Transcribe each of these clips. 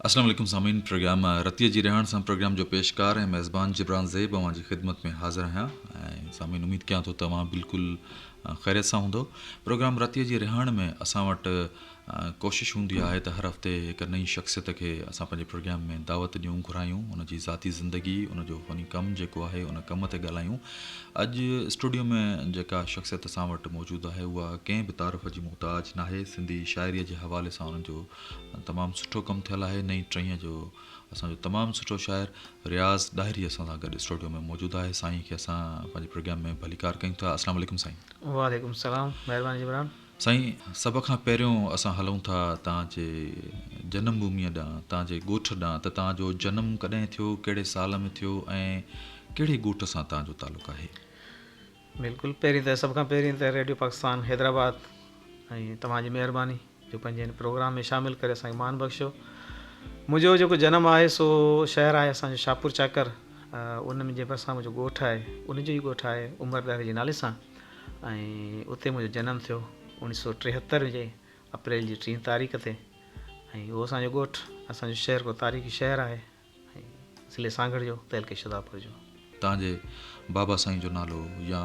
अस्सलाम वालेकुम सामीन। प्रोग्राम रतिया जी रिहाण सां प्रोग्राम जो पेशकार ऐं मेज़बान जिब्रान ज़ेब अवां जी ख़िदमत में हाज़िर आहियां ऐं सामीन उमेद कयां थो तव्हां बिल्कुलु ख़ैरियत सां हूंदो। प्रोग्राम रतिया जी रिहाण में असां वटि कोशिशि हूंदी आहे त हर हफ़्ते हिकु नई शख़्सियत खे असां पंहिंजे प्रोग्राम में दावत ॾियूं, घुरायूं, उनजी ज़ाती ज़िंदगी, उनजो फ़नी कमु जेको आहे उन कम ते ॻाल्हायूं। अॼु स्टूडियो में जेका शख़्सियत असां वटि मौजूदु आहे उहा कंहिं बि तारीफ़ जी मुहताज नाहे। सिंधी शाइरीअ जे हवाले सां उनजो तमामु सुठो कमु थियलु आहे। नई टीह जो असांजो तमामु सुठो शाइर रियाज़ डाहिरी असां सां गॾु स्टूडियो में मौजूदु आहे। साईं खे असां पंहिंजे प्रोग्राम में भलीकार कयूं था। अस्सलाम वालेकुम साईं। वालेकुम सलाम, महिरबानी जिब्रान। साईं, सभ खां पहिरियों असां हलूं था तव्हांजे जनम भूमीअ ॾांहुं, तव्हांजे ॻोठ ॾांहुं, त तव्हांजो जनमु कॾहिं थियो, कहिड़े साल में थियो ऐं कहिड़े ॻोठ सां तव्हांजो तालुक़ु आहे? बिल्कुलु, पहिरीं त सभ खां पहिरीं त रेडियो पाकिस्तान हैदराबाद ऐं तव्हांजी महिरबानी जो पंहिंजे हिन प्रोग्राम में शामिलु करे असांखे मान बख़्शियो। मुंहिंजो जेको जनमु आहे सो शहरु आहे असांजो शाहपुर चाकर, उन में जे भरिसां मुंहिंजो ॻोठु आहे, उनजो ई ॻोठु आहे उमरदारे जे नाले सां, ऐं उते मुंहिंजो जनमु थियो 1973 जे अप्रैल जी 3 तारीख़ ते। ऐं उहो असांजो ॻोठु, असांजो शहरु को तारीख़ी शहरु आहे ऐं ज़िले सागड़ जो, तहलके शदापुर जो। तव्हांजे बाबा साईं जो नालो या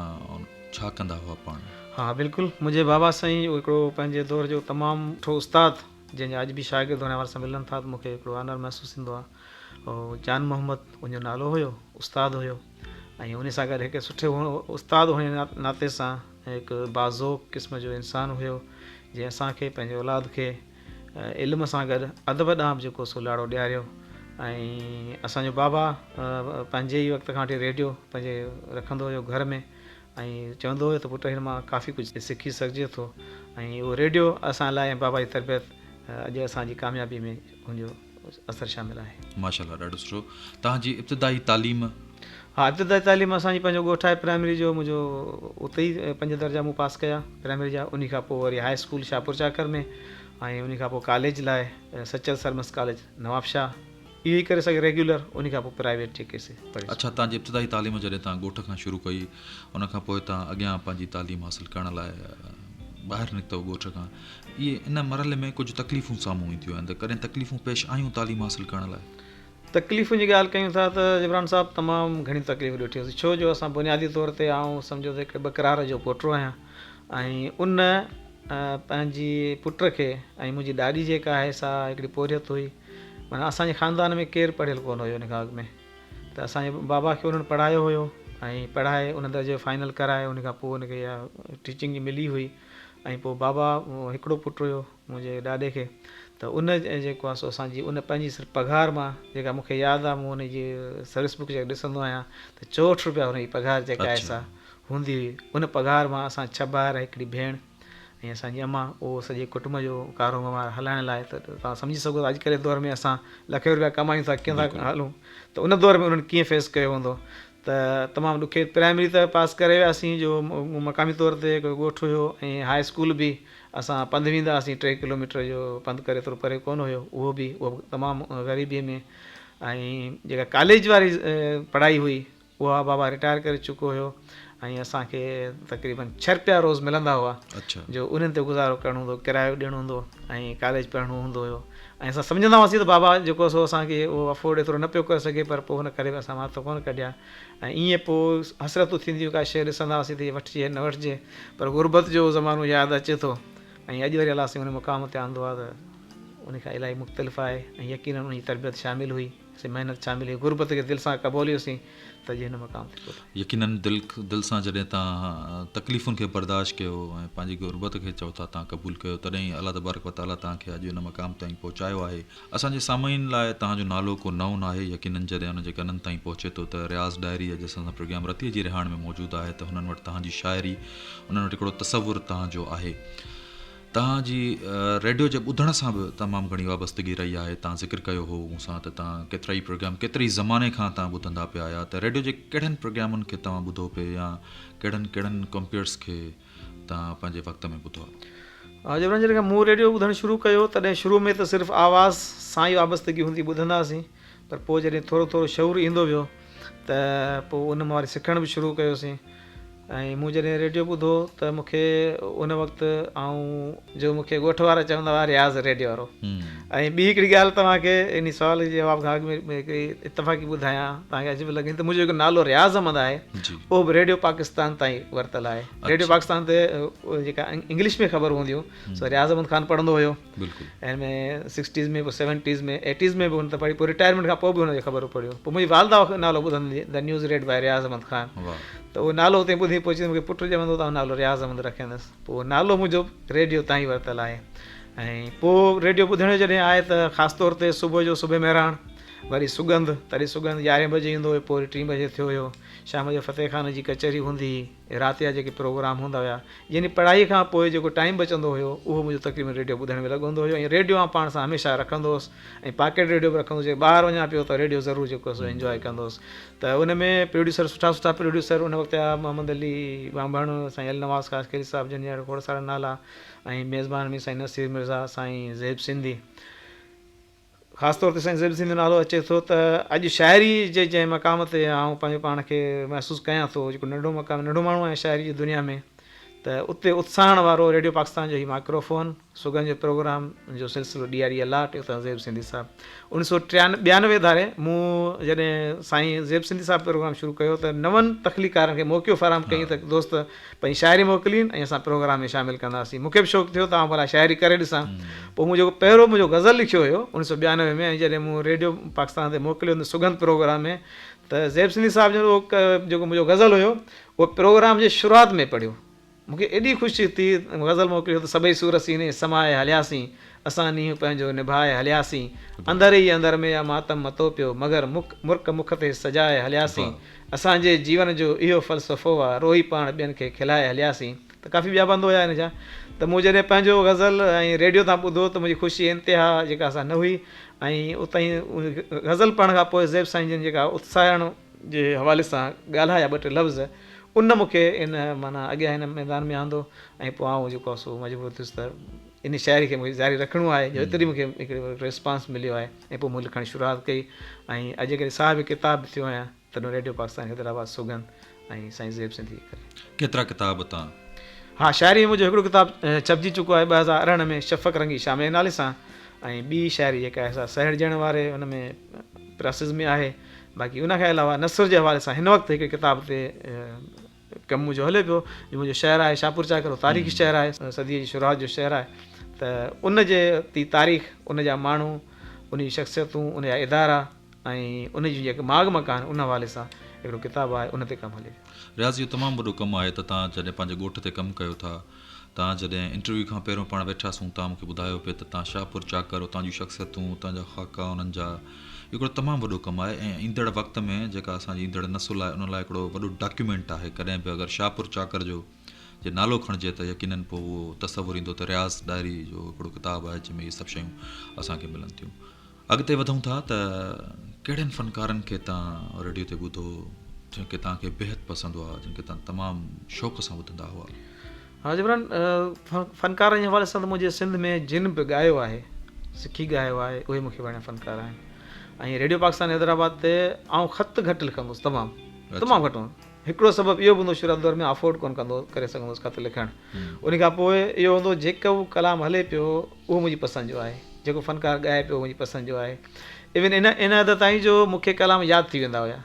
छा कंदा हुआ पाण? हाँ बिल्कुलु, मुंहिंजे बाबा साईं हिकिड़ो पंहिंजे दौर जो तमामु सुठो उस्ताद, जंहिंजा अॼु बि शागिर्द हुन वारे सां मिलनि था त मूंखे हिकिड़ो आनर महसूसु थींदो आहे। ऐं जान मोहम्मद उनजो नालो हुयो, उस्ताद हुयो, ऐं उन सां गॾु हिकु सुठे उस्ताद हुअण जे नाते सां हिकु बाज़ोक़ क़िस्म जो इंसानु हुयो, जंहिं असांखे पंहिंजे औलाद खे इल्म सां गॾु अदब ॾांहुं बि जेको सो लाड़ो ॾियारियो। ऐं असांजो बाबा पंहिंजे ई वक़्त खां वठी रेडियो पंहिंजे रखंदो हुयो घर में, ऐं चवंदो हुयो त पुटु हिन मां काफ़ी कुझु सिखी सघिजे थो। ऐं उहो रेडियो असां लाइ बाबा जी तरबियत अॼु असांजी कामयाबी में हुनजो असरु शामिलु आहे। माशाल्लाह, ॾाढो सुठो। तव्हांजी इब्तिदाई तालीम? हा, इब्तिदाई तालीम असांजी पंहिंजो ॻोठु आहे प्राइमरी जो, मुंहिंजो उते ई 5 दर्जा मूं पास कया प्राइमरी जा। उन खां पोइ वरी हाई स्कूल शाहपुर चाकर में, ऐं उन खां पोइ कॉलेज लाइ सचल सरमस कॉलेज नवाबशाह, इहो ई करे सघे रेगुलर। उन खां पोइ प्राइवेट जेके से पढ़े। अच्छा, तव्हांजी इब्तिदाई तालीम जॾहिं तव्हां ॻोठ खां शुरू कई, उन खां पोइ तव्हां अॻियां पंहिंजी तालीम हासिलु करण लाइ ॿाहिरि निकितव ॻोठ खां, इहे इन मरहले में कुझु तकलीफ़ूं साम्हूं ईंदियूं आहिनि, त कॾहिं तकलीफ़ूं पेश आयूं तालीम हासिलु करण लाइ? तकलीफ़ुनि जी ॻाल्हि कयूं था त जिब्रान साहब तमामु घणी तकलीफ़ ॾिठियूंसीं, छो जो असां बुनियादी तौर ते आऊं सम्झो त हिकु बकरार जो पोटो आहियां, ऐं उन पंहिंजी पुट खे, ऐं मुंहिंजी ॾाॾी जेका आहे सा हिकिड़ी पोरियत हुई, माना असांजे ख़ानदान में केरु पढ़ियलु कोन हुयो हिन खां अॻु में, त असांजे बाबा खे उन्हनि पढ़ायो हुयो ऐं पढ़ाए उन दर्जे फाइनल कराए, उन खां पोइ उनखे इहा टीचिंग जी मिली हुई। ऐं पोइ बाबा हिकिड़ो पुटु हुयो मुंहिंजे ॾाॾे खे, त उन जेको आहे सो असांजी उन पंहिंजी सिर्फ़ु पघार मां, जेका मूंखे यादि आहे, मूं उनजी सर्विस बुक जेका ॾिसंदो आहियां त 64 रुपया हुनजी पघार जेका आहे सा हूंदी हुई। उन पघार मां असां 6 ॿार, हिकिड़ी भेण ऐं असांजी अम्मा, उहो सॼे कुटुंब जो कारोबार हलाइण लाइ, त तव्हां सम्झी सघो था अॼुकल्ह दौर में असां लखे रुपया कमायूं था, कीअं था हलूं, त उन दौर में उन्हनि कीअं फेस कयो हूंदो। त तमामु ॾुखे प्राइमरी त पास करे वियासीं, जो मक़ामी तौर ते हिकिड़ो ॻोठु हुयो, ऐं हाई स्कूल बि असां पंधु वेंदा हुआसीं, 3 किलोमीटर जो पंधु करे, थोरो परे कोन हुयो उहो बि, उहो तमामु ग़रीबीअ में। ऐं जेका कॉलेज वारी पढ़ाई हुई उहा बाबा रिटायर करे चुको हुयो, ऐं असांखे तक़रीबन 6 रुपया रोज़ु मिलंदा हुआ। अच्छा। जो उन्हनि ते गुज़ारो करिणो हूंदो, किरायो ॾियणो हूंदो, ऐं कॉलेज पढ़णो हूंदो हुयो। ऐं असां सम्झंदा हुआसीं त बाबा जेको सो असांखे उहो अफोर्ड एतिरो न पियो करे सघे, पर पोइ हुन करे असां मां त कोन कढिया। ऐं ईअं पोइ हसरतूं थींदियूं, का शइ ॾिसंदा हुआसीं त इहे वठिजे न वठिजे, पर गुरबत जो ज़मानो यादि अचे थो, ऐं अॼु वरी अलाह साईं उन मुक़ाम ते आंदो आहे, त उनखां इलाही मुख़्तलिफ़ आहे। ऐं यकीननि उनजी तरबियत शामिलु हुई, महिनत शामिलु हुई, गुरबत खे दिलि सां क़बूलियोसीं, त अॼु हिन मुक़ाम ते पहुता। यकीननि दिलि सां जॾहिं तव्हां तकलीफ़ुनि खे बर्दाश्त कयो ऐं पंहिंजी गुरबत खे चओ था तव्हां क़बूलु कयो, तॾहिं अलाह तबारक व तआला तव्हांखे अॼु हिन मक़ाम ताईं पहुचायो आहे। असांजे साम्हूं लाइ तव्हांजो नालो को नओं न आहे, यकीननि जॾहिं हुनजे कननि ताईं पहुचे थो, त रियाज़ डायरी अॼु असां प्रोग्राम रतीअ जी रिहाण में मौजूदु आहे, त हुननि वटि तव्हांजी शाइरी, उन्हनि वटि हिकिड़ो तसवुरु तव्हांजो आहे। तव्हांजी रेडियो जे ॿुधण सां बि तमामु घणी वाबस्तगी रही आहे। तव्हां ज़िक्र कयो हो मूंसां त तव्हां केतिरा ई प्रोग्राम केतिरे ई ज़माने खां तव्हां ॿुधंदा पिया आया, त रेडियो जे कहिड़नि प्रोग्रामनि खे तव्हां ॿुधो पिए, या कहिड़नि कंप्यूटर्स खे तव्हां पंहिंजे वक़्त में ॿुधो आहे? जॾहिं जॾहिं मूं रेडियो ॿुधणु शुरू कयो, तॾहिं शुरू में त सिर्फ़ु आवाज़ सां ई वाबस्तगी हूंदी, ॿुधंदासीं, पर पोइ जॾहिं थोरो थोरो शऊर ईंदो वियो, त पोइ उन मां वरी सिखण बि शुरू कयोसीं। ऐं मूं जॾहिं रेडियो ॿुधो त मूंखे उन वक़्तु जो मूंखे ॻोठ वारा चवंदा हुआ रियाज़ रेडियो वारो। ऐं ॿी हिकिड़ी ॻाल्हि तव्हांखे इन सवाल जे जवाब खां अॻु में हिकिड़ी इतफ़ाक़ी ॿुधायां, तव्हांखे अजीब लॻे त मुंहिंजो जेको नालो रियाज़ अहमद आहे उहो बि रेडियो पाकिस्तान ताईं वरितलु आहे। रेडियो पाकिस्तान ते जेका इंग्लिश में ख़बर हूंदियूं सो रियाज़ अहमद ख़ान पढ़ंदो हुयो। हिन में 60s में, पोइ 70s में, 80s में बि हुन त पढ़ी, पोइ रिटायरमेंट खां पोइ बि हुनजो ख़बर पढ़ियो। पोइ मुंहिंजी वालदा नालो ॿुधंदी द न्यूज़ रेड बाय रियाज़ अहमद ख़ान, त उहो नालो हुते ॿुधी पहुची मूंखे पुटु चवंदो त नालो रियाज़ अहमद रखंदुसि। पोइ नालो मुंहिंजो रेडियो ताईं वरितलु आहे। ऐं पोइ रेडियो ॿुधण जॾहिं आहे त ख़ासि तौर ते सुबुह जो सुबह मेहराण, वरी सुगंध, तॾहिं सुगंध 11 बजे ईंदो हुयो, पोइ 3 बजे थियो हुयो। शाम जो फतेह खान जी कचहरी हूंदी हुई, राति जा जेके प्रोग्राम हूंदा हुया, यानी पढ़ाई खां पोइ जेको टाइम बचंदो हुयो उहो मुंहिंजो तक़रीबन रेडियो ॿुधण में लॻंदो हुयो। ऐं रेडियो मां पाण सां हमेशह रखंदो हुउसि, ऐं पॉकेट रेडियो बि रखंदो हुउसि। ॿाहिरि वञा पियो त रेडियो ज़रूरु जेको सो इंजॉय कंदो हुउसि। त उन में प्रोड्यूसर सुठा प्रोड्यूसर उन वक़्तु जा मोहम्मद अली बांभण, साईं अल नवाज़ ख़ासकेरी साहिब जन जा खोड़ सारा नाला, ऐं मेज़बान में साईं नसीर मिर्ज़ा, साईं ज़ेब सिंधी। ख़ासि तौर ते साईं ज़ेब सिंधी नालो अचे थो त अॼु शाइरी जे जंहिं मक़ाम ते पंहिंजो पाण खे महसूसु कयां थो, जेको नंढो मक़ाम, नंढो माण्हू आहे शाइरी जी दुनिया में, त उते उत्साहण वारो रेडियो पाकिस्तान जो ई माइक्रोफोन, सुगंध जो प्रोग्राम जो सिलसिलो ॾियारी अलाट, उतां ज़ेब सिंधी साहिबु। 1992 धारे मूं जॾहिं साईं ज़ेब सिंधी साहिबु प्रोग्राम शुरू कयो त 9 तख़लीकारनि खे मौक़ो फ़राहम कई त दोस्त पंहिंजी शाइरी मोकिलीनि ऐं असां प्रोग्राम में शामिलु कंदासीं। मूंखे बि शौक़ु थियो तव्हां भला शाइरी करे ॾिसां। पोइ मुंहिंजो पहिरियों मुंहिंजो गज़ल लिखियो हुयो 1992 में, ऐं जॾहिं मूं रेडियो पाकिस्तान ते मोकिलियो त सुगंध प्रोग्राम में, त ज़ेब सिंधी साहिब जो उहो जेको मुंहिंजो गज़ल हुयो उहो प्रोग्राम जे शुरूआति में पढ़ियो। मूंखे एॾी ख़ुशी थी, गज़ल मोकिलियो त सभई सूर सीने समाए हलियासीं, असां नींहुं पंहिंजो निभाए हलियासीं, अंदर ई अंदर में या मातम मतो पियो, मगर मुर्क मुख ते सजाए हलियासीं, असांजे जीवन जो इहो फ़लसफ़ो आहे, रोई पाण ॿियनि खे खिलाए हलियासीं। त काफ़ी ॿिया बंद हुया हिन जा। त मूं जॾहिं पंहिंजो गज़ल ऐं रेडियो तां ॿुधो त मुंहिंजी ख़ुशी इंतिहा जेका असां न हुई। ऐं उतां ई गज़ल पढ़ण खां पोइ ज़ेब साईं जन जेका उत्साहण जे हवाले सां ॻाल्हाया 2 टे लफ़्ज़, उन मूंखे इन माना अॻियां हिन मैदान में आंदो। ऐं पोइ आउं जेको आहे सो मजबूर थियुसि त इन शाइरी खे मूंखे जारी रखिणो आहे, जो एतिरी मूंखे हिकिड़ो रिस्पॉन्स मिलियो आहे। ऐं पोइ मूं लिखणु शुरूआति कई, ऐं अॼु कॾहिं साहिब किताब थियो आहियां तॾहिं रेडियो पाकिस्तान हैदराबाद सुगंध ऐं साईं ज़ेब सिंधी करे। केतिरा किताब तव्हां? हा, शाइरी मुंहिंजो हिकिड़ो किताबु छपजी चुको आहे 2018 में शफ़क़ रंगी शाम जे नाले सां, ऐं ॿी शाइरी जेका आहे सहर ॾियण वारे हुन में प्रोसेस में आहे। बाक़ी उनखे अलावा नसर जे हवाले सां हिन वक़्तु हिकिड़ी किताब ते कमु मुंहिंजो हले पियो, जो मुंहिंजो शहर आहे शाहपुर चाकर, तारीख़ी शहर आहे, सदीअ जी शुरूआत जो शहर आहे। त उन जे तारीख़, उन जा माण्हू, उन जी शख़्सियतूं, उन जा इदारा ऐं उन जी जेके माग मकान, उन हवाले सां हिकिड़ो किताबु आहे, उन ते कमु हले पियो। रियाज़, इहो तमामु वॾो कमु आहे त तव्हां जॾहिं पंहिंजे ॻोठ ते कमु कयो था, तव्हां जॾहिं इंटरव्यू खां पहिरियों पाण वेठासीं, तव्हां मूंखे ॿुधायो पिए त तव्हां शाहपुर चाकर, उतां जूं शख़्सियतूं, उतां जा ख़ाका, उन्हनि जा हिकिड़ो तमामु वॾो कमु आहे। ऐं ईंदड़ वक़्त में जेका असांजी ईंदड़ नसुल आहे, उन लाइ हिकिड़ो वॾो डॉक्यूमेंट आहे। कॾहिं बि अगरि शाहपुर चाकर जो नालो खणिजे त यकीनन पोइ उहो तसवुरु ईंदो त रियाज़ डायरी जो हिकिड़ो किताबु आहे जंहिंमें इहे सभु शयूं असांखे मिलनि थियूं। अॻिते वधूं था त कहिड़नि फ़नकारनि खे तव्हां रेडियो ते ॿुधो, जंहिंखे तव्हांखे बेहदि पसंदि हुआ, जिनखे तव्हां तमामु शौक़ सां ॿुधंदा हुआ? हा जबरान, फ़नकारनि जे हवाले सां त मुंहिंजे सिंध में जिन बि ॻायो आहे, सिखी ॻायो आहे, उहे मूंखे वणिया फ़नकार आहिनि। ऐं रेडियो पाकिस्तान हैदराबाद ते ख़त घटि लिखंदो हुउसि, तमामु घटि। हिकिड़ो सबबु इहो बि हूंदो, शुरूआती दौर में अफोर्ड कोन करे सघंदो हुउसि ख़त लिखणु। उन खां पोइ इहो हूंदो, जेको कलाम हले पियो उहो मुंहिंजी पसंदि जो आहे, जेको फ़नकार ॻाए पियो मुंहिंजी पसंदि जो आहे। इवन इन हद ताईं जो मूंखे कलाम यादि थी वेंदा हुया,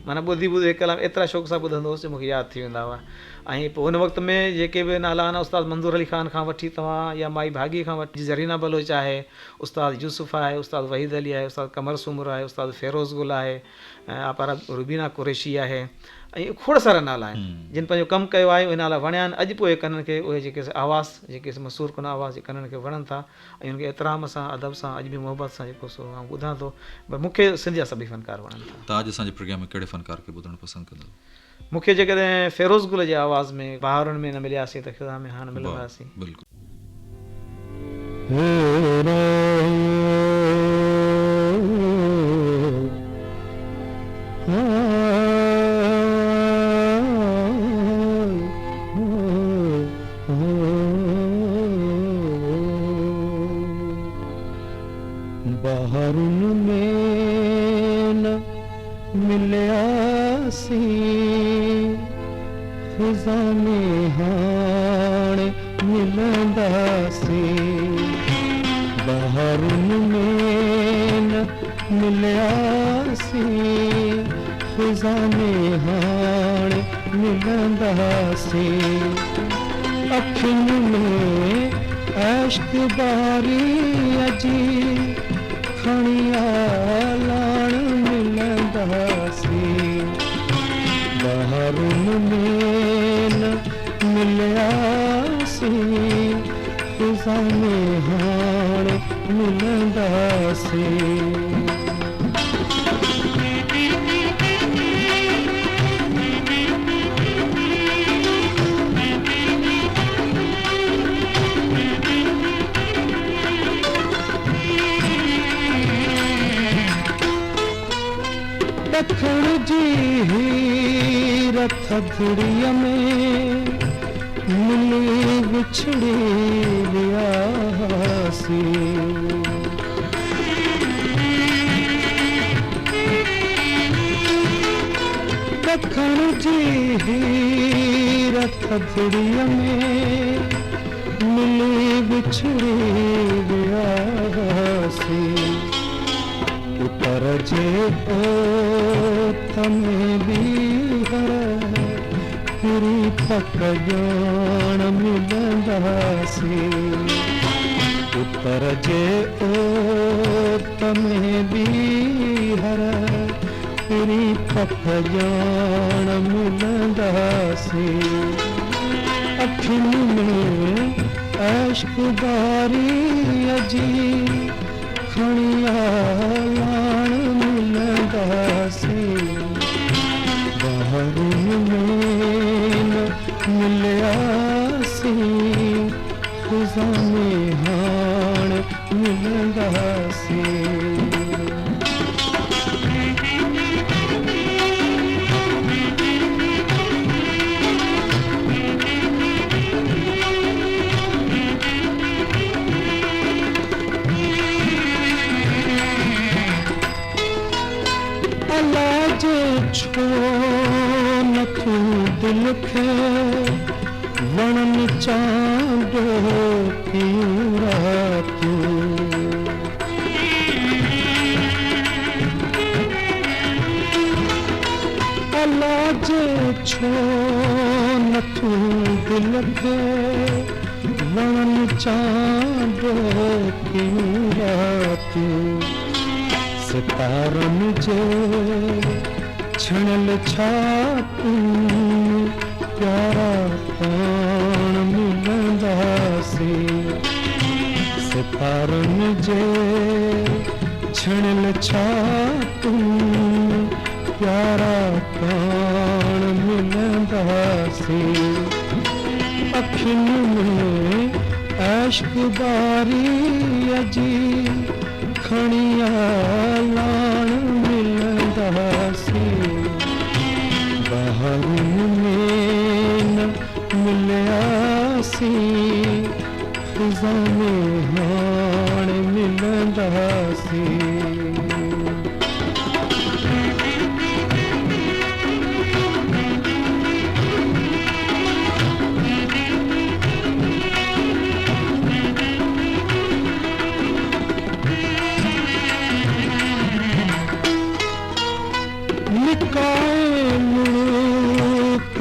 माना ॿुधी ॿुधी कलाम एतिरा शौक़ सां ॿुधंदो हुउसि, मूंखे यादि थी वेंदा हुआ। ऐं पोइ हुन वक़्त में जेके बि नाला आहिनि, उस्ताद मंज़ूर अली ख़ान खां वठी तव्हां, या माई भाॻी खां वठी ज़रीना बलोच आहे, उस्ताद यूसुफ़ आहे, उस्ताद वहीद अली आहे, उस्ताद कमर सुमर आहे, उस्ताद फ़िरोज़ गुल आहे, आपारा रुबीना कुरैशी आहे, ऐं खोड़ सारा नाला आहिनि जिन पंहिंजो कमु कयो आहे। उहे नाला वणिया आहिनि। अॼु पोइ कननि खे उहे जेके आवाज़, जेके मशहूरु कोन आवाज़, जे कननि खे वणनि था, ऐं उनखे एतिराम सां, अदब सां, अॼु बि मोहबत सां जेको सो मां ॿुधां थो। पर मूंखे सिंध जा सभई फ़नकार वणनि था। तव्हां अॼु असांजे प्रोग्राम में कहिड़े फ़नकार खे ॿुधणु पसंदि कंदो? मूंखे जेकॾहिं फ़िरोज़ गुल जे आवाज़ में बहारुनि में न मिलियासीं त ख़िज़ा में हाणे मिलंदासीं। बिल्कुलु। बहारुनि में न मिलियासीं, फिज़ा में हाणे मिलंदासी बहारुनि में न मिलियासी फिज़ा में हाणे मिलंदासी अखियुनि में ऐश्क बारीअ जी खणी लाण मिलंदासी बहारुनि में न मिलियासी फिज़ा में हाणे मिलंदासी ॾखण जी हीर थधड़ीअ में मिली विछड़ी वियासी ॾखण जी हीर थधड़ीअ में मिली विछड़ी वियासी उतर जे ओत में बीहर पूरी पक ॼाण मिलंदासी उतर जे ओत में बीहर पूरी पक ॼाण मिलंदासी अखियुनि में ऐश्क बारीअ जी खणी लाण मिलंदासी बहारुनि में न मिलियासी फिज़ा में हाणे मिलंदासी छो न तू दिल खे वणनि चांदो पियूं रातियूं अला जे छो न तू दिल खे वणनि चांदो पियूं रातियूं सितारनि जे छणल छातूं प्यारा पाण मिलंदासी सितारनि जे छणल छातूं प्यारा पाण मिलंदासी अखियुनि में ऐश्क बारीअ जी खणी लाण मिलंदासी बहारुनि में न मिलियासी फिज़ा में हाणे मिलंदासी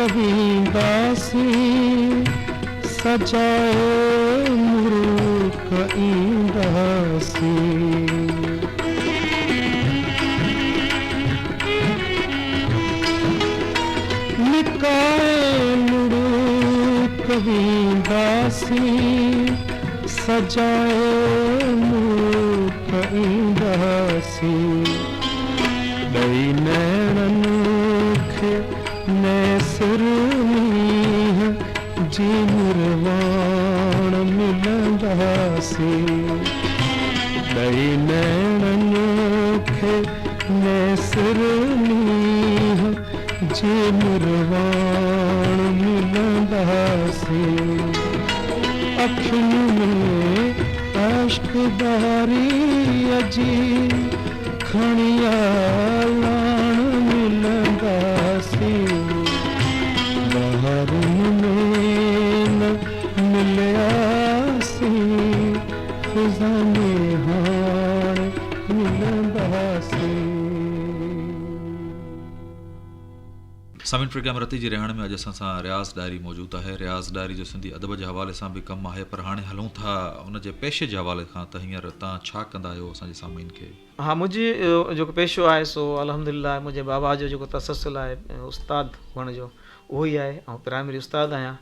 कवींदासी सजाए मुरुक ईंदासी निकाए मुरुक कवींदासी सजाए मुरुक ईंदासी ॾई नैणनि खे नैसुरमीह जी मुरवाण मिलंदासी ॾई नैणनि खे नैसुरमीह जी मुरवाण मिलंदासी अखियुनि में ऐश्क बारीअ जी खणी लाण मिलंदासी बहार सामिन प्रोग्राम रती जी रहण में अॼु असां सां रियाज़ डायरी मौजूदु आहे। रियाज़ डायरी जो सिंधी अदब जे हवाले सां बि कमु आहे, पर हाणे हलूं था उनजे पेशे जे हवाले खां त हींअर तव्हां छा कंदा आहियो असांजे सामीन खे? हा, मुंहिंजी जेको पेशो आहे सो अल्हम्दुलिल्लाह मुंहिंजे बाबा जो जेको तससुल आहे उस्ताद हुअण जो उहो ई आहे। ऐं प्राइमरी उस्ताद आहियां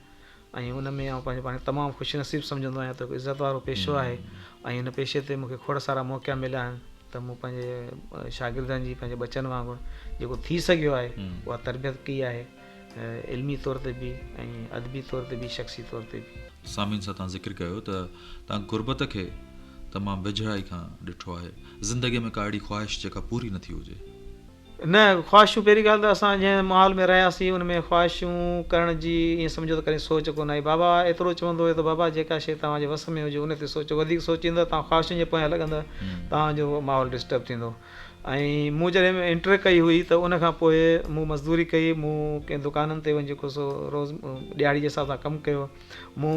ऐं उन में आउं पंहिंजे पाण तमामु ख़ुशि नसीबु सम्झंदो आहियां त हिकु इज़त वारो पेशो आहे। ऐं हिन पेशे ते मूंखे खोड़ सारा मौक़ा मिलिया आहिनि त मूं पंहिंजे शागिर्दनि जी पंहिंजे बचनि वांगुरु जेको थी सघियो आहे उहा तरबियत कई आहे, इल्मी तौर ते बि ऐं अदबी तौर ते बि, शख़्सी तौर ते बि। सामीन सां तव्हां ज़िक्र कयो त तव्हां गुरबत खे तमामु वेझड़ाई खां ॾिठो आहे। ज़िंदगीअ में का अहिड़ी ख़्वाहिश जेका पूरी नथी हुजे? न, ख़्वाहिशूं पहिरीं ॻाल्हि त असां जंहिं माहौल में रहियासीं उन में ख़्वाहिशूं करण जी ईअं सम्झो त कॾहिं सोच कोन आई। बाबा एतिरो चवंदो हुयो त बाबा जेका शइ तव्हांजे वस में हुजे उन ते सोचो, वधीक सोचींदा तव्हां ख़्वाहिशुनि जे पोयां लॻंदा तव्हांजो माहौल डिस्टर्ब थींदो। ऐं मूं जॾहिं इंटर कई हुई त उन खां पोइ मूं मज़दूरी कई, मूं कंहिं दुकाननि ते वञी जेको सो रोज़ ॾियारी जे हिसाब सां कमु कयो, मूं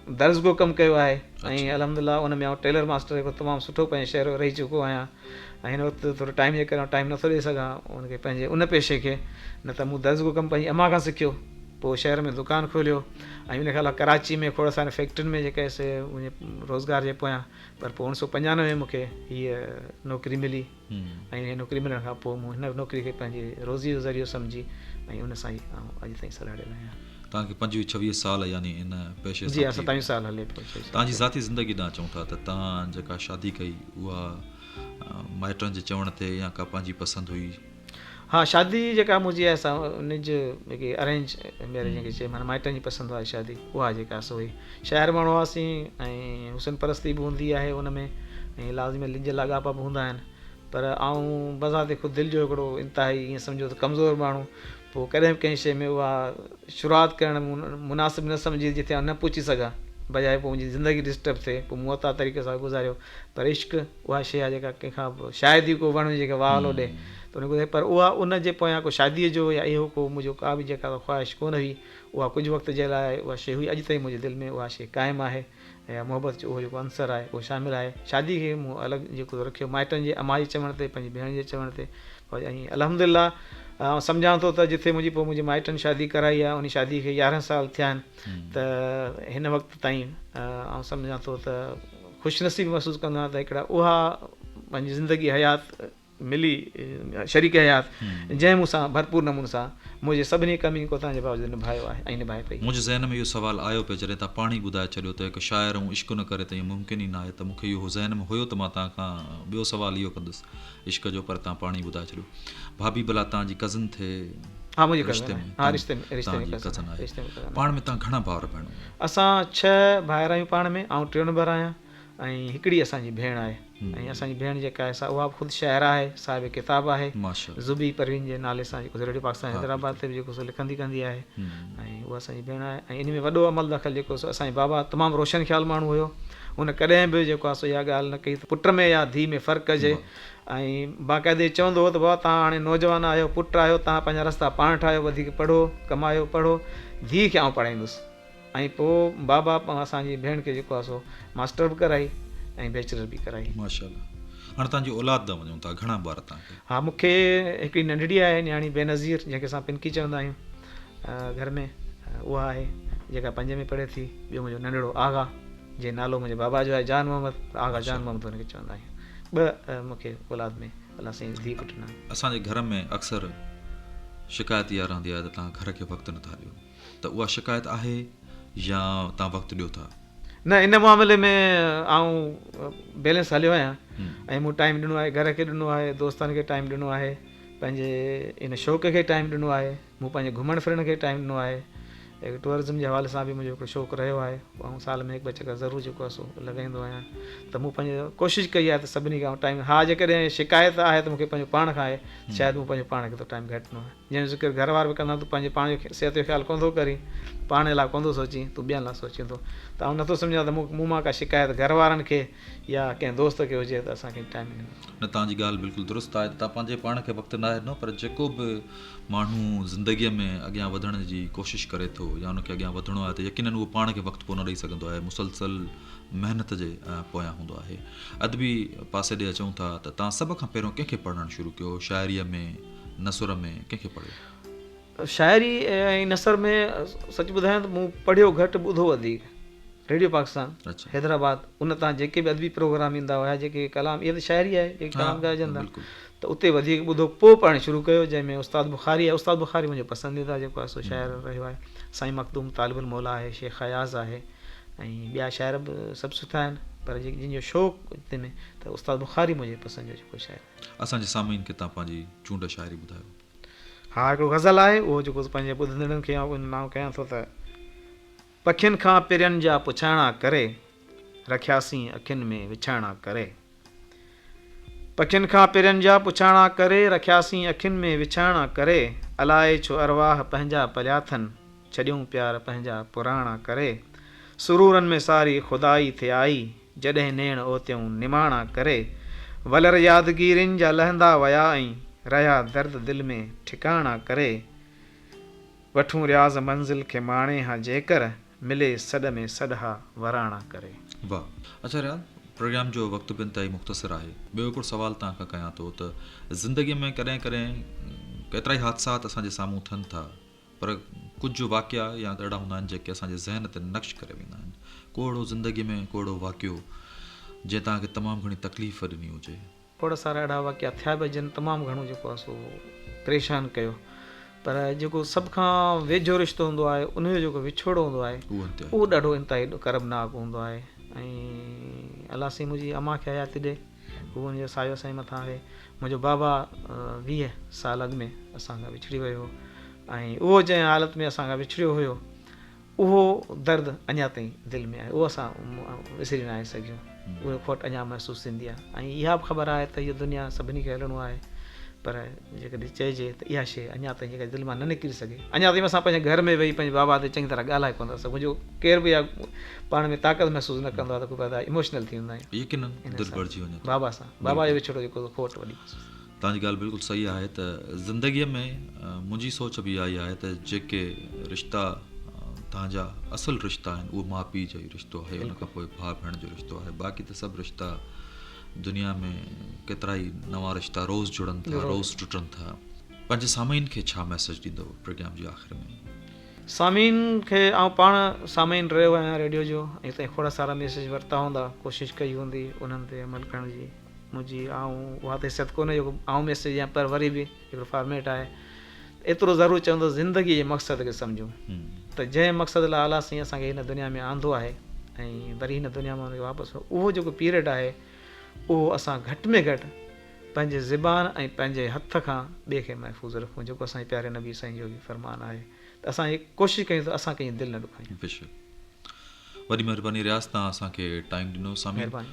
दर्ज़गो कमु कयो आहे ऐं अल्हम्दुलिल्लाह उन में टेलर मास्टर हिकु तमामु सुठो पंहिंजे शहर रही चुको आहियां। ऐं हिन वक़्तु थोरो टाइम जे करे टाइम नथो ॾेई सघां उनखे पंहिंजे उन पेशे खे, न त मूं दर्ज़गो कमु पंहिंजी अम्मा खां सिखियो, पोइ शहर में दुकानु खोलियो ऐं उनखे अलावा कराची में खोड़ सारे फैक्ट्रियुनि में जेके से मुंहिंजे रोज़गार जे पोयां। पर पोइ 1995 में मूंखे हीअ नौकिरी मिली ऐं हिन नौकिरी मिलण खां पोइ मूं हिन नौकिरी खे पंहिंजे रोज़ी जो ज़रियो सम्झी ऐं उन सां ई अॼु ताईं सलाहियल आहियां। तव्हांखे 25-26 साल यानी इन पेशे जी, 27 साल हले पियो। तव्हांजी ज़ाती ज़िंदगी ॾांहुं चऊं था त तव्हां जेका शादी कई उहा माइटनि जे चवण ते या का पंहिंजी पसंदि हुई? हा, शादी जेका मुंहिंजी आहे असां उनजी जेकी अरेंज मैरिज जेके चए माना माइटनि जी पसंदि वारी शादी उहा जेका सो हुई। शहर माण्हू हुआसीं ऐं हुसन परस्ती बि हूंदी आहे उन में ऐं लाज़िमी लिंज लाॻापा बि हूंदा आहिनि। पर आऊं बज़ाते ख़ुदि दिलि जो हिकिड़ो इंतिहाई ईअं सम्झो त कमज़ोर माण्हू, पोइ कॾहिं बि कंहिं शइ में उहा शुरूआति करणु मुनासिबु न सम्झी जिते न पहुची सघां, बजाए पोइ मुंहिंजी ज़िंदगी डिस्टर्ब थिए, पोइ मूं वता तरीक़े सां गुज़ारियो। पर इश्क उहा शइ आहे जेका कंहिंखां शायदि ई को वण जेका वाह ॾे त उन गुज़ारे, पर उहा उन जे पोयां को शादीअ जो या इहो को मुंहिंजो का बि जेका ख़्वाहिश कोन हुई। उहा कुझु वक़्त जे लाइ उहा शइ हुई, अॼु ताईं मुंहिंजे दिलि में उहा शइ क़ाइमु आहे ऐं मुहबत जो उहो जेको अंसर आहे उहो शामिलु आहे। शादी खे मूं अलॻि जेको रखियो माइटनि जे अम्मा जे चवण ते, पंहिंजी भेण जे चवण ते, ऐं अल्हम्दुलिल्लाह सम्झां थो त जिथे मुंहिंजी माइटनि शादी कराई आहे उन शादी खे 11 साल थिया आहिनि त हिन वक़्त ताईं आउं सम्झां थो त ख़ुशनसीबु महसूसु कंदो आहियां त हिकिड़ा उहा पंहिंजी ज़िंदगी हयात मिली, शरीक हयात जंहिं मूंसां भरपूर नमूने सां मुंहिंजे सभिनी कमी को तव्हांजे बावजूदि निभायो आहे ऐं निभाए पई। मुंहिंजे ज़हन में इहो सुवालु आयो पियो जॾहिं तव्हां पाणी ॿुधाए छॾियो त हिकु शाइर ऐं इश्क न करे त ईअं मुमकिन ई न आहे, त मूंखे इहो ज़हन में हुयो त मां तव्हां खां ॿियो सुवालु इहो कंदुसि इश्क जो, पर तव्हां पाणी ॿुधाए छॾियो। भाभी भला तव्हांजी कज़न थिए? हा, मुंहिंजी रिश्ते में? हा, रिश्ते में कज़न आहे। पाण में तव्हां घणा भाउर भेणूं? असां 6 भाइर आहियूं पाण में, ऐं 3 नंबर आहियां ऐं हिकिड़ी असांजी भेण आहे। ऐं असांजी भेण जेका आहे उहा बि ख़ुदि शाइरा आहे, साहिब किताब आहे, ज़ुबी परवीन जे नाले सां जेको रेडियो पाकिस्तान हैदराबाद ते बि जेको सो लिखंदी कंदी आहे ऐं उहा असांजी भेण आहे। ऐं इन में वॾो अमल दख़ल जेको सो असांजे बाबा तमामु रोशन ख़्यालु माण्हू हुयो, हुन कॾहिं बि जेको आहे सो इहा ॻाल्हि न कई त पुट में या धीउ में फ़र्क़ु कजे। ऐं बाक़ाइदे चवंदो हो त बाबा तव्हां हाणे नौजवान आहियो, पुटु आहियो, तव्हां पंहिंजा रस्ता पाण ठाहियो, वधीक पढ़ो, कमायो, पढ़ो, धीउ खे आउं पढ़ाईंदुसि। ऐं पोइ बाबा असांजी भेण खे जेको आहे सो मास्टर बि कराई ऐं बैचलर बि कराई। माशाअल्लाह। हाणे तव्हांजी औलाद वञूं था, घणा ॿार तव्हांखे? हा, मूंखे हिकिड़ी नंढड़ी आहे न्याणी बेनज़ीर, जंहिंखे असां पिनकी चवंदा आहियूं घर में, उहा आहे जेका 5 में पढ़े थी। ॿियो मुंहिंजो नंढड़ो आगा, जंहिं नालो मुंहिंजे बाबा जो आहे जान मोहम्मद, आगा जान मोहम्मद हुनखे चवंदा आहियूं। 2 मूंखे औलाद में अलाह साईं धीउ पुटु न। असांजे घर में अक्सर शिकायत इहा रहंदी आहे त तव्हां घर खे वक़्तु नथा ॾियो, त उहा शिकायत आहे या तव्हां वक़्तु ॾियो था? न, इन मामले में आउं बैलेंस हलियो आहियां ऐं मूं टाइम ॾिनो आहे, घर खे ॾिनो आहे, दोस्तनि खे टाइम ॾिनो आहे, पंहिंजे इन शौक़ खे टाइम ॾिनो आहे, मूं पंहिंजे घुमण फिरण खे टाइम ॾिनो आहे। टूरिज़म जे हवाले सां बि मुंहिंजो हिकिड़ो शौक़ु रहियो आहे ऐं साल में 1-2 चकर ज़रूरु जेको आहे सो लॻाईंदो आहियां। त मूं पंहिंजो कोशिशि कई आहे त सभिनी खां टाइम, हा जेकॾहिं शिकायत आहे त मूंखे पंहिंजो पाण खां आहे, शायदि मूं पंहिंजो पाण खे त टाइम घटि ॾिनो आहे। जंहिं ज़िक्र घर वारा बि कंदा तूं पंहिंजे पाण जो सिहत जो ख़्यालु कोन थो करी, पाण लाइ कोन थो सोची, तूं ॿियनि लाइ सोचींदो, त आउं नथो सम्झां त मूं मां का शिकायत घर वारनि खे या कंहिं दोस्त खे हुजे त असांखे टाइम ॾिनो। न, तव्हांजी ॻाल्हि बिल्कुलु दुरुस्त आहे, तव्हां पंहिंजे पाण खे वक़्तु न ॾिनो, पर जेको बि माण्हू ज़िंदगीअ में अॻियां वधण जी कोशिशि करे थो या उनखे अॻियां वधिणो आहे त यकीनन उहो पाण खे वक़्तु पोइ न ॾेई सघंदो आहे, मुसलसल महिनत जे पोयां हूंदो आहे। अदबी पासे ॾे अचूं था त तव्हां सभ खां पहिरियों कंहिंखे पढ़णु शुरू कयो? शाइरीअ में, नसुर में, कंहिंखे पढ़ियो? शाइरी ऐं नसर में सच ॿुधायां त मूं पढ़ियो घटि ॿुधो वधीक। रेडियो पाकिस्तान अच्छा हैदराबाद उन तां जेके बि अदबी प्रोग्राम ईंदा हुआ, जेके कलाम, इहा त शाइरी आहे जेके कलाम ॻाइजंदा, बिल्कुलु त उते वधीक ॿुधो। पोइ पढ़णु शुरू कयो जंहिंमें उस्ताद बुखारी आहे। उस्ताद बुखारी मुंहिंजो पसंदीदा जेको आहे सो शाइर रहियो आहे। साईं मखदूम तालिबुल मौला आहे, शेख अयाज़ आहे, ऐं ॿिया शाइर बि सभु सुठा आहिनि, पर जंहिंजो शौक़ु हिते में त उस्ताद बुखारी मुंहिंजे पसंदि जो जेको शाइर। असांजे सामीन खे तव्हां पंहिंजी चूंड शाइरी ॿुधायो। हा, हिकिड़ो गज़ल आहे, उहो जेको पंहिंजे ॿुधंदड़नि खे नाम कयां थो त पखियुनि खां पिरियनि जा पुछाणा करे रखियासीं अखियुनि में विछाणा करे। पखियुनि खां पिरियनि जा पुछाणा करे रखियासीं अखियुनि में विछाणा करे। अलाए छो अरवाह पंहिंजा पलिया अथनि छॾियूं प्यार पंहिंजा पुराणा करे। सुरूरनि में सारी खुदाई थे आई जॾहिं नेण ओतियूं निमाणा करे। वलर यादगिरियुनि जा लहंदा विया ऐं रहिया दर्द दिलि में ठिकाणा करे। वठूं रियाज़ मंज़िल खे माणे हा जेकर मिले सॾ में सॾहा वराणा करे। वाह। अच्छा रियाज़, प्रोग्राम जो वक़्तु बि इंतहाई मुख़्तसिर आहे। ॿियो हिकिड़ो सवाल तव्हां खां कयां थो त ज़िंदगीअ में कॾहिं कॾहिं केतिरा ई हादसात असांजे साम्हूं थियनि था, पर कुझु वाक़िया या त अहिड़ा हूंदा आहिनि जेके असांजे ज़हन ते नक्श करे वेंदा आहिनि। को अहिड़ो ज़िंदगीअ में को अहिड़ो वाक़ियो जंहिं तव्हांखे तमामु घणी तकलीफ़ ॾिनी हुजे? खोड़ सारा अहिड़ा वाक़िया थिया बि जिन तमामु घणो जेको आहे सो परेशान कयो, पर जेको सभ खां वेझो रिश्तो हूंदो आहे उनजो जेको विछोड़ो हूंदो आहे उहो ॾाढो इंतिहाई करबनाक हूंदो आहे। ऐं अलाह साईं मुंहिंजी अम्मा खे हयाती ॾे, उहो हुनजो सायो साईं मथां आहे। मुंहिंजो बाबा 20 साल अॻु में असांखां विछड़ी वियो हो, ऐं उहो जंहिं हालति में असांखां विछड़ियो हुयो उहो दर्द अञा ताईं दिलि में आहे, उहो असां विसरी न सघियूं। उहो खोट अञा महसूसु थींदी आहे। ऐं इहा बि ख़बर आहे त इहो दुनिया सभिनी खे हलणो आहे, पर जेकॾहिं चइजे त इहा शइ अञा ताईं जेका दिलि मां न निकिरी सघे। अञा ताईं असां पंहिंजे घर में वेही पंहिंजे बाबा ते चङी तरह ॻाल्हाए कोन था सघूं। मुंहिंजो केर बि पाण में ताक़त महसूसु न कंदो आहे त कोई इमोशनल थी वेंदा आहियूं बाबा सां। बाबा जो विछड़ो जेको खोट वॾी तव्हांजी ॻाल्हि बिल्कुलु सही आहे त ज़िंदगीअ में मुंहिंजी सोच बि इहा ई आहे त जेके रिश्ता तव्हांजा असुलु रिश्ता आहिनि उहो माउ पीउ जो ई रिश्तो आहे, उन खां पोइ भाउ भेण जो रिश्तो आहे। बाक़ी त सभु रिश्ता दुनिया में केतिरा ई नवां रिश्ता रोज़ जुड़नि था, रोज़ टुटनि था। पंहिंजे सामीन खे छा मैसेज ॾींदो प्रोग्राम जे आख़िर में? सामीन खे आउं पाण सामीन रहियो आहियां रेडियो जो, ऐं ताईं खोड़ सारा मैसेज वरिता हूंदा, कोशिशि कई हूंदी उन्हनि ते अमल करण जी। मुंहिंजी उहा त हैसियत कोन्हे जेको मैसेज ॾियां, पर वरी बि हिकिड़ो फॉर्मेट आहे। एतिरो ज़रूरु चवंदो ज़िंदगी जे मक़सद खे सम्झूं त जंहिं मक़सद लाइ अलाह साईं असांखे हिन दुनिया में आंदो आहे ऐं वरी हिन दुनिया मां वापसि उहो जेको पीरियड आहे उहो असां घटि में घटि पंहिंजे ज़बान ऐं पंहिंजे हथ खां ॿिए खे महफ़ूज़ रखूं, जेको असांजे प्यारे नबी साईं जो बि फरमान आहे त असां इहे कोशिशि कयूं त असां कंहिं दिलि न ॾुखायूं। वॾी महिरबानी रियाज़, तव्हां असांखे टाइम ॾिनो। महिरबानी।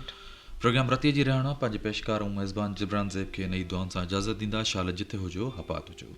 प्रोग्राम रतीअ जी रहण पंहिंजे पेशकार ऐं मेज़बान जिब्रान ज़ैब खे नई दुआनि सां इजाज़त ॾींदा। शाल जिथे हुजो हपात हुजो।